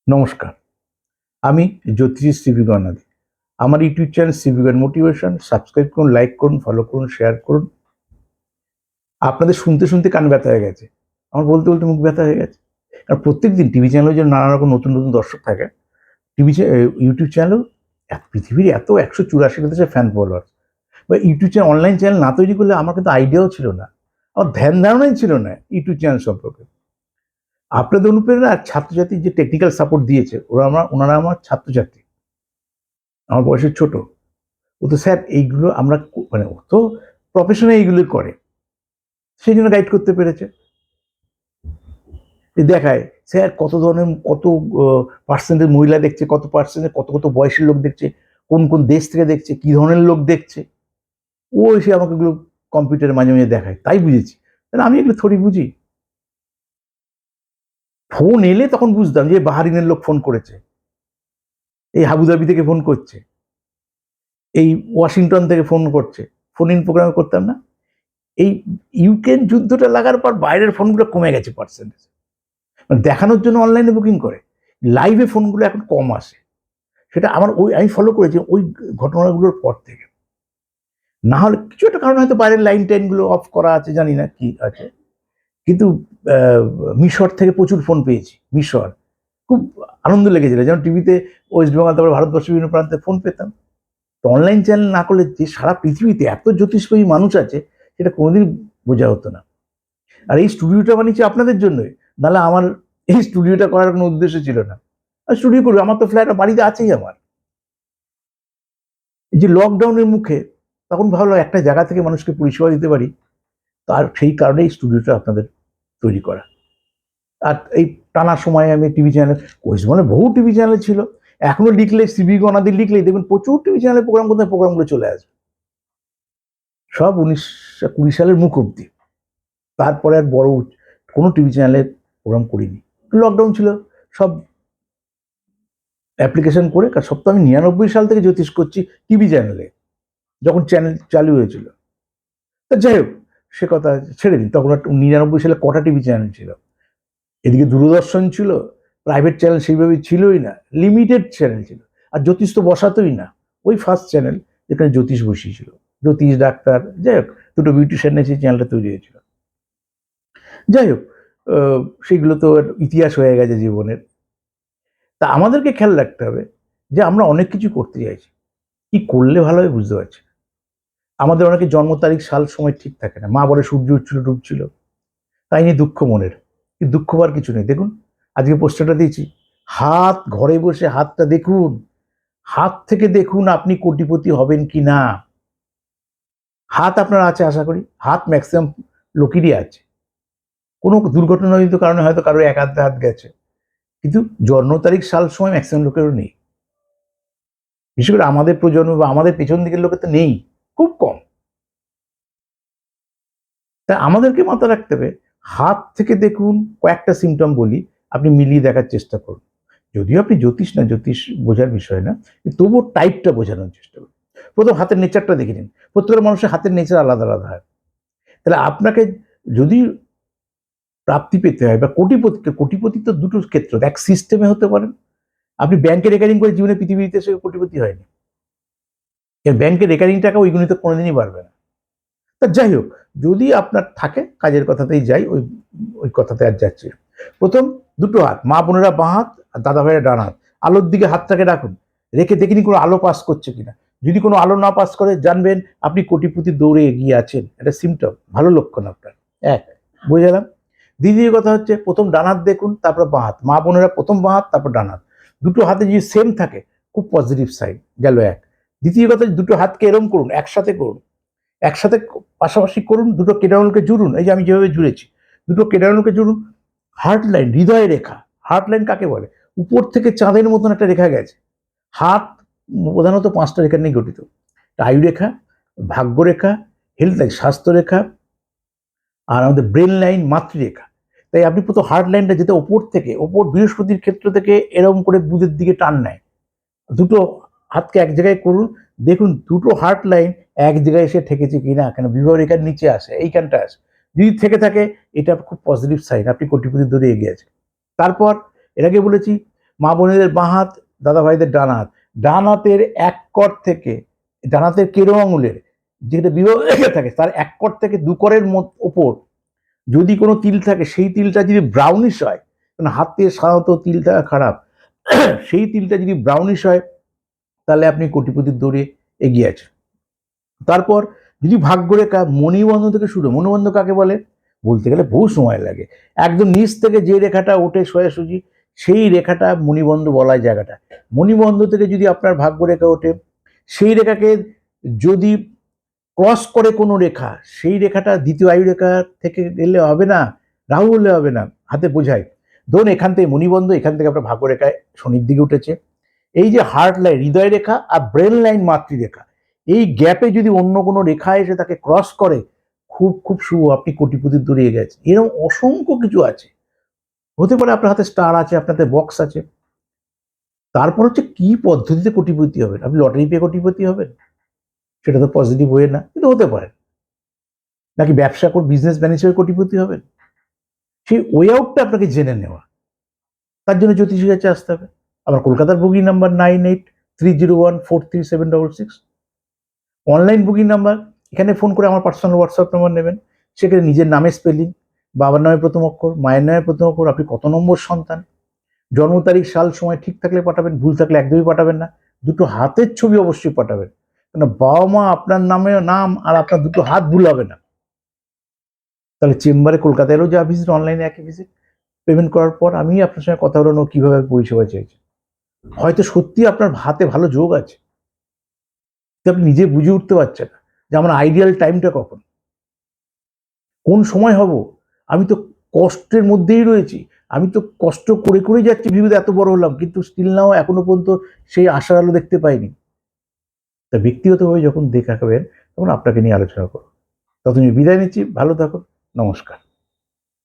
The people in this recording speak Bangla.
নমস্কার, আমি জ্যোতিষী সিবি গণাদি। আমার ইউটিউব চ্যানেল সিবি গান মোটিভেশন সাবস্ক্রাইব করুন, লাইক করুন, ফলো করুন, শেয়ার করুন। আপনাদের শুনতে শুনতে কান ব্যথা হয়ে গেছে, আমার বলতে বলতে মুখ ব্যথা হয়ে গেছে। কারণ প্রত্যেক দিন টিভি চ্যানেলে যে নানা রকম নতুন নতুন দর্শক থাকে, ইউটিউব চ্যানেলেও পৃথিবীর এত 184 দেশে ফ্যান ফলোয়ার, বা ইউটিউব চ্যানেল অনলাইন চ্যানেল না তৈরি করলে আমার কিন্তু আইডিয়াও ছিল না, আমার ধ্যান ধারণাই ছিল না ইউটিউব চ্যানেল সম্পর্কে। আপনাদের অনুপ্রেরণা আর ছাত্রছাত্রীর যে টেকনিক্যাল সাপোর্ট দিয়েছে, ওনারা আমার ছাত্রছাত্রী, আমার বয়সের ছোট। ও তো স্যার এইগুলো আমরা মানে ও তো প্রফেশনে এইগুলো করে, সেই জন্য গাইড করতে পেরেছে। দেখায় স্যার কত ধরনের কত পার্সেন্টের মহিলা দেখছে, কত পার্সেন্টের কত কত বয়সের লোক দেখছে, কোন কোন দেশ থেকে দেখছে, কি ধরনের লোক দেখছে। ও এসে আমাকে এগুলো কম্পিউটারে মাঝে মাঝে দেখায়, তাই বুঝেছি। তাহলে আমি এগুলো থোড়ি বুঝি। ফোন এলে তখন বুঝতাম যে বাহারিনের লোক ফোন করেছে, এই আবুধাবি থেকে ফোন করছে, এই ওয়াশিংটন থেকে ফোন করছে। ফোন ইন প্রোগ্রামে করতাম না। এই ইউক্রেন যুদ্ধটা লাগার পর বাইরের ফোনগুলো কমে গেছে পার্সেন্টেজ, মানে দেখানোর জন্য অনলাইনে বুকিং করে। লাইভে ফোনগুলো এখন কম আসে। সেটা আমার আমি ফলো করেছি ওই ঘটনাগুলোর পর থেকে। না হলে কিছু একটা কারণ হয়তো বাইরের লাইন টাইনগুলো অফ করা আছে, জানি না কি আছে। কিন্তু মিশর থেকে প্রচুর ফোন পেয়েছি। মিশর খুব আনন্দ লেগেছিল, যেমন টিভিতে ওয়েস্ট বেঙ্গল, তারপরে ভারতবর্ষের বিভিন্ন প্রান্তে ফোন পেতাম। তো অনলাইন চ্যানেল না করলে যে সারা পৃথিবীতে এত জ্যোতিষপ্রেমী মানুষ আছে, সেটা কোনোদিন বোঝা হতো না। আর এই স্টুডিওটা বানিয়েছি আপনাদের জন্যই, নাহলে আমার এই স্টুডিওটা করার কোনো উদ্দেশ্য ছিল না। আর স্টুডিও করবো, আমার তো ফ্ল্যাট বাড়িতে আছেই আমার। এই যে লকডাউনের মুখে তখন ভাবলাম একটা জায়গা থেকে মানুষকে পরিষেবা দিতে পারি, তার সেই কারণেই স্টুডিওটা আপনাদের তৈরি করা। আর এই টানা সময়ে আমি টিভি চ্যানেল, ওয়েস্ট বেঙ্গলে বহু টিভি চ্যানেল ছিল। এখনো লিখলে সিবি গণাদি লিখলেই দেখবেন প্রচুর টিভি চ্যানেলে প্রোগ্রাম করতে প্রোগ্রামগুলো চলে আসবে, সব 1920 সালের মুখ অব্দি। তারপরে আর বড় কোনো টিভি চ্যানেলে প্রোগ্রাম করিনি। লকডাউন ছিল, সব অ্যাপ্লিকেশন করে। সব তো আমি 99 সাল থেকে জ্যোতিষ করছি টিভি চ্যানেলে, যখন চ্যানেল চালু হয়েছিল। তা যাই হোক, সে কথা ছেড়ে দিন। তখন 99 সালে কটা টিভি চ্যানেল ছিল? এদিকে দূরদর্শন ছিল, প্রাইভেট চ্যানেল সেইভাবে ছিলই না, লিমিটেড চ্যানেল ছিল। আর জ্যোতিষ তো বসাতোই না, ওই ফার্স্ট চ্যানেল যেখানে জ্যোতিষ বসিয়েছিল, জ্যোতিষ ডাক্তার, যাই হোক দুটো বিউটিশিয়ান নিয়ে সেই চ্যানেলটা তৈরি হয়েছিল। যাই হোক, সেগুলো তো ইতিহাস হয়ে গেছে জীবনের। তা আমাদেরকে খেয়াল রাখতে হবে যে আমরা অনেক কিছু করতে চাইছি, কি করলে ভালো হয় বুঝতে পারছি না। আমাদের অনেকে জন্ম তারিখ সাল সময় ঠিক থাকে না, মা বলে সূর্য উঠছিল ডুবছিল, তাই নিয়ে দুঃখ মনের। কিন্তু দুঃখ হওয়ার কিছু নেই। দেখুন আজকে পোস্টারটা দিয়েছি, হাত, ঘরে বসে হাতটা দেখুন, হাত থেকে দেখুন আপনি কোটিপতি হবেন কি না। হাত আপনার আছে আশা করি, হাত ম্যাক্সিমাম লোকেরই আছে, কোনো দুর্ঘটনাজনিত কারণে হয়তো কারো এক হাতে হাত গেছে, কিন্তু জন্ম তারিখ সাল সময় ম্যাক্সিমাম লোকেরও নেই। বিশেষ করে আমাদের প্রজন্ম বা আমাদের পেছন দিকের লোকের তো নেই, খুব কম। তা আমাদেরকে মাথা রাখতে হবে, হাত থেকে দেখুন। কয়েকটা সিমটম বলি, আপনি মিলিয়ে দেখার চেষ্টা করুন। যদিও আপনি জ্যোতিষ না, জ্যোতিষ বোঝার বিষয় না, তবুও টাইপটা বোঝানোর চেষ্টা করুন। প্রথম হাতের নেচারটা দেখে নিন। প্রত্যেকটা মানুষের হাতের নেচার আলাদা আলাদা হয়। তাহলে আপনাকে যদি প্রাপ্তি পেতে হয় বা কোটিপতি তো দুটো ক্ষেত্র, এক সিস্টেমে হতে পারেন। আপনি ব্যাংকে রেকারিং করে জীবনে পৃথিবীতে এসে কোটিপতি হয়নি, ব্যাংকের রেকারিং টাকা ওই গুণিত কোনোদিনই বাড়বে না। তা যাই হোক, যদি আপনার থাকে, কাজের কথাতেই যাই, ওই ওই কথাতে আর যাচ্ছি। প্রথম দুটো হাত, মা বোনেরা বাঁ হাত আর দাদা ভাইয়েরা ডান হাত। আলোর দিকে হাতটাকে রাখুন, রেখে দেখিনি কোনো আলো পাস করছে কিনা। যদি কোনো আলো না পাস করে, জানবেন আপনি কোটিপতির দৌড়ে এগিয়ে আছেন, এটা সিমটম, ভালো লক্ষণ আপনার। এক, বুঝলাম। দ্বিতীয় কথা হচ্ছে, প্রথম ডান হাত দেখুন, তারপর বাঁ হাত। মা বোনেরা প্রথম বাঁ হাত, তারপর ডান হাত। দুটো হাতে যদি সেম থাকে, খুব পজিটিভ সাইন গেল এক। দ্বিতীয় কথা, দুটো হাতকে এরম করুন, একসাথে করুন, একসাথে পাশাপাশি করুন, দুটো কেডারুলকে জুড়ুন, এই যে আমি যেভাবে জুড়েছি, দুটো কেডারুলকে জুড়ুন। হার্ট লাইন, হৃদয় রেখা। হার্ট লাইন কাকে বলে? উপর থেকে চাঁদের মতন একটা রেখা গেছে। হাত প্রধানত 5টা রেখা নিয়ে গঠিত: আয়ু রেখা, ভাগ্য রেখা, হেলথ লাইন স্বাস্থ্য রেখা, আর আমাদের ব্রেন লাইন মাতৃরেখা। তাই আপনি প্রথম হার্ট লাইনটা যেতে ওপর থেকে, ওপর বৃহস্পতির ক্ষেত্র থেকে এরকম করে বুধের দিকে টান নেয়। দুটো হাতকে এক জায়গায় করুন, দেখুন দুটো হার্ট লাইন এক জায়গায় এসে ঠেকেছে কিনা, কেন বিবাহ রেখার নিচে আসে, এইখানটা আসে। যদি থেকে থাকে, এটা খুব পজিটিভ সাইন, আপনি কোটিপতি দূরে এগিয়ে আছে। তারপর এর আগে বলেছি, মা বোনেদের বাঁ হাত, দাদা ভাইদের ডান হাত। ডান হাতের এক কর থেকে, ডান হাতের কেরো আঙুলের যেটা বিবাহ রেখা থাকে তার এক কর থেকে দু করের ওপর যদি কোনো তিল থাকে, সেই তিলটা যদি ব্রাউনিশ হয়, কারণ হাত দিয়ে সাধারণত তিল থাকা খারাপ, সেই তিলটা যদি ব্রাউনিশ হয় তাহলে আপনি কোটিপতির দৌড়ে এগিয়ে আছেন। তারপর যদি ভাগ্যরেখা মণিবন্ধ থেকে শুরু, মণিবন্ধ কাকে বলে বলতে গেলে বহু সময় লাগে। একদম নিচ থেকে যে রেখাটা ওঠে সোজাসুজি, সেই রেখাটা মণিবন্ধ বলা জায়গাটা। মণিবন্ধ থেকে যদি আপনার ভাগ্যরেখা ওঠে, সেই রেখাকে যদি ক্রস করে কোনো রেখা, সেই রেখাটা দ্বিতীয় আয়ু রেখা থেকে গেলে হবে না, রাহু হলে হবে না, হাতে বোঝায়। ধরুন এখান থেকে মণিবন্ধ, এখান থেকে আপনার ভাগ্যরেখায় শনির দিকে উঠেছে, এই যে হার্ট লাইন হৃদয় রেখা আর ব্রেন লাইন মাতৃরেখা, এই গ্যাপে যদি অন্য কোনো রেখা এসে তাকে ক্রস করে, খুব খুব শুভ, আপনি কোটিপতির দৌড়ে গেছেন। এরকম অসংখ্য কিছু আছে। হতে পারে আপনার হাতে স্টার আছে, আপনার হাতে বক্স আছে। তারপর হচ্ছে কি পদ্ধতিতে কোটিপতি হবেন। আপনি লটারি পেয়ে কোটিপতি হবেন, সেটা তো পজিটিভ ওয়ে না, কিন্তু হতে পারে। নাকি ব্যবসা করে বিজনেসম্যান হিসেবে কোটিপতি হবেন, সেই ওয়ে আউটটা আপনাকে জেনে নেওয়া। তার জন্য জ্যোতিষীর কাছে আসতে হবে। আমার কলকাতার booking number 9830143766। Online booking number, এখানে ফোন করে আমার পার্সোনাল হোয়াটসঅ্যাপ নাম্বার নেবেন। সেখানে নিজের নামের স্পেলিং, বাবার নামের প্রথম অক্ষর, মায়ের নামের প্রথম অক্ষর, আপনি কত নম্বর সন্তান, জন্ম তারিখ সাল সময় ঠিক থাকলে পাঠাবেন, ভুল থাকলে একদমই পাঠাবেন না। দুটো হাতের ছবি অবশ্যই পাঠাবেন, কারণ বাবা মা আপনার নামে নাম আর আপনার দুটো হাত ভুল হবে না। তাহলে চেম্বারে কলকাতায়ও যা ভিজিট, অনলাইনে একই ভিজিট। পেমেন্ট করার পর আমি আপনার সঙ্গে কথা বলানো কিভাবে পরিষেবা চাইছি। হয়তো সত্যি আপনার হাতে ভালো যোগ আছে, আপনি নিজে বুঝে উঠতে পারছেন না যে আমার আইডিয়াল টাইমটা কখন, কোন সময় হব। আমি তো কষ্টের মধ্যেই রয়েছি, আমি তো কষ্ট করে করে যাচ্ছি, ভেবে এত বড় হলাম, কিন্তু স্টিল নাও এখনো পর্যন্ত সেই আশার আলো দেখতে পাইনি। তা ব্যক্তিগতভাবে যখন দেখাবেন তখন আপনাকে নিয়ে আলোচনা করব। ততদিন বিদায় নিচ্ছি, ভালো থাকুন, নমস্কার।